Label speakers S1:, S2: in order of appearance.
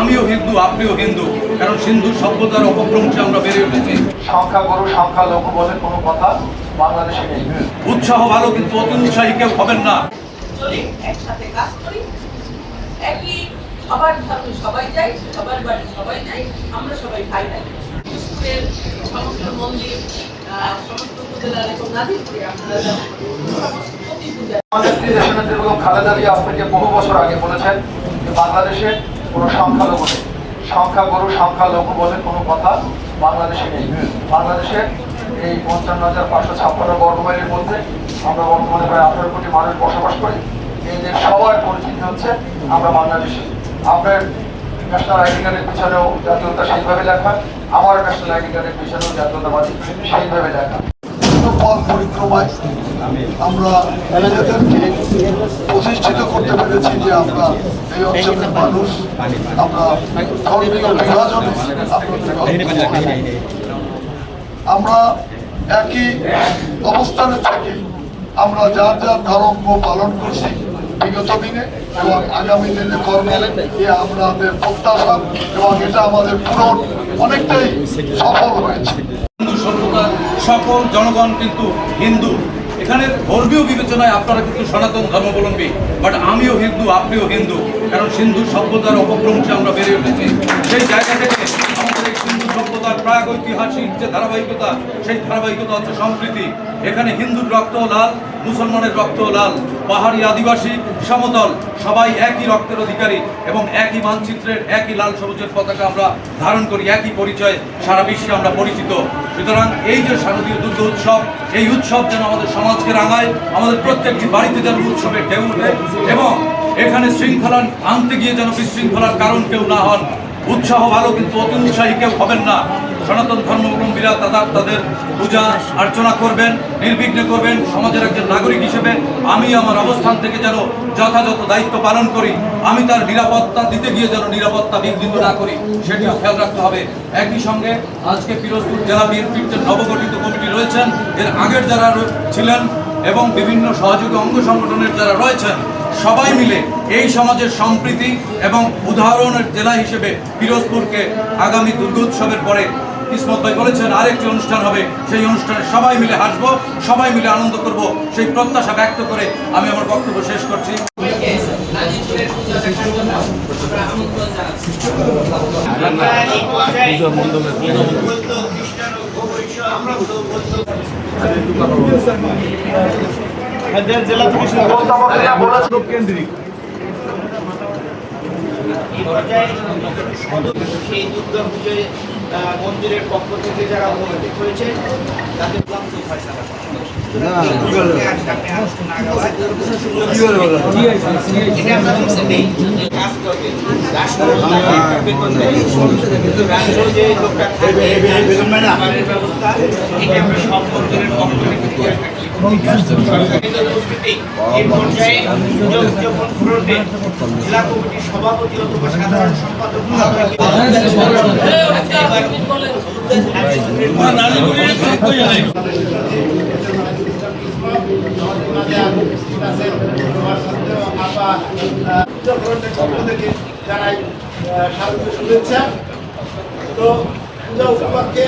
S1: আমিও হিন্দু, আপনিও হিন্দু, কারণ সিন্ধু সভ্যতার অপভ্রংশে আমরা বেড়ে উঠেছি।
S2: সংখ্যাগুরু সংখ্যালঘু বলে কোনো কথা বাংলাদেশে নেই।
S1: উৎসাহ ভালো, কিন্তু অতি উৎসাহী কেউ হবেন না।
S3: একসাথে কাজ করি, একই সবার ধর্মে সবাই যাই, সবার বাড়ি সবাই যাই, আমরা সবাই ভাই ভাই। স্কুলের সমস্ত মন্দির, সমস্ত উপজেলার এবং নাজিরপুরে আপনারা প্রতি পূজা।
S2: আমাদের দেশনেত্রী বেগম খালেদা জিয়া আজ থেকে বহু বছর আগে বলেছেন যে বাংলাদেশে কোনো সংখ্যালঘু নেই, সংখ্যাগুরু সংখ্যালঘু বলে কোনো কথা বাংলাদেশে নেই। বাংলাদেশে এই ৫৫,৫৫৬ বর্গমাইলের মধ্যে আমরা বর্তমানে প্রায় ১৮ কোটি মানুষ বসবাস করি। এদের সবার পরিচিতি হচ্ছে আমরা বাংলাদেশি। আপনার ন্যাশনাল আইডি কার্ডের পিছনেও জাতীয়তা সেইভাবে লেখা, আমার ন্যাশনাল আইডি কার্ডের পিছনেও জাতীয়তাবাদী সেইভাবে লেখা।
S4: পথ পরিক্রমায় আমরা নিজেদেরকে প্রতিষ্ঠিত করতে পেরেছি যে আমরা এই অঞ্চলের মানুষ, আমরা ধর্মীয় বিভাজনে আমরা একই অবস্থানে থাকি, আমরা যার যার ধর্ম পালন করছি বিগত দিনে এবং আগামী দিনে কর্মে আমাদের প্রত্যাশা এবং এটা আমাদের পূরণ অনেকটাই সফল হয়েছে।
S1: হিন্দু সভ্যতার সকল জনগণ কিন্তু হিন্দু। এখানে ধর্মীয় বিবেচনায় আপনারা কিন্তু সনাতন ধর্মাবলম্বী, বাট আমিও হিন্দু, আপনিও হিন্দু, কারণ সিন্ধু সভ্যতার অপভ্রংশে আমরা বেড়ে উঠেছি। সেই জায়গা থেকে আমাদের এই সিন্ধু সভ্যতার প্রাগৈতিহাসিক যে ধারাবাহিকতা, সেই ধারাবাহিকতা হচ্ছে সম্প্রীতি। এখানে হিন্দুর রক্ত লাল, মুসলমানের রক্ত লাল, পাহাড়ি, আদিবাসী, সমতল সবাই একই রক্তের অধিকারী এবং একই মানচিত্রের একই লাল সবুজের পতাকা আমরা ধারণ করি, একই পরিচয় সারা বিশ্বে আমরা পরিচিত। সুতরাং এই যে শারদীয় দুর্গা উৎসব, এই উৎসব যেন আমাদের সমাজকে রাঙায়, আমাদের প্রত্যেকটি বাড়িতে যেন উৎসবের ঢেউ ওঠে এবং এখানে শৃঙ্খলা আনতে গিয়ে যেন বিশৃঙ্খলার কারণ কেউ না হন। উৎসাহ ভালো, কিন্তু অতি উৎসাহী কেউ হবেন না। সনাতন ধর্মাবলম্বীরা তাদের পূজা অর্চনা করবেন, নির্বিঘ্নে করবেন। সমাজের একজন নাগরিক হিসেবে আমি আমার অবস্থান থেকে যেন যথাযথ দায়িত্ব পালন করি, আমি তার নিরাপত্তা দিতে গিয়ে যেন নিরাপত্তা বিঘ্নিত না করি, সেটিও খেয়াল রাখতে হবে। একই সঙ্গে আজকে পিরোজপুর জেলা বিএনপির যে নবগঠিত কমিটি রয়েছেন, এর আগের যারা ছিলেন এবং বিভিন্ন সহযোগী অঙ্গ সংগঠনের যারা রয়েছেন, সবাই মিলে এই সমাজের সম্প্রীতি এবং উদাহরণের জেলা হিসেবে পিরোজপুরকে আগামী দুর্গোৎসবের পরে কিসমত ভাই বলেছেন আরেকটি অনুষ্ঠান হবে, সেই অনুষ্ঠানে সবাই মিলে হাসবো, সবাই মিলে আনন্দ করব, সেই প্রত্যাশা ব্যক্ত করে আমি আমার বক্তব্য শেষ করছি।
S5: জেলা থেকে
S2: কেন্দ্রিক
S5: সেই দুর্গা পুজোয় মন্দিরের পক্ষ থেকে যারা উপস্থিত হয়েছে তাদের যে লোকটা ব্যবস্থা এটা আমরা সব মন্দিরের পক্ষ থেকে দিয়ে থাকি। এই পর্যায়ে যখন ফ্রন্টে জেলা কমিটির সভাপতি অথবা সাধারণ সম্পাদক
S4: জানাই শারদীয় শুভেচ্ছা। তো পূজা উপলক্ষে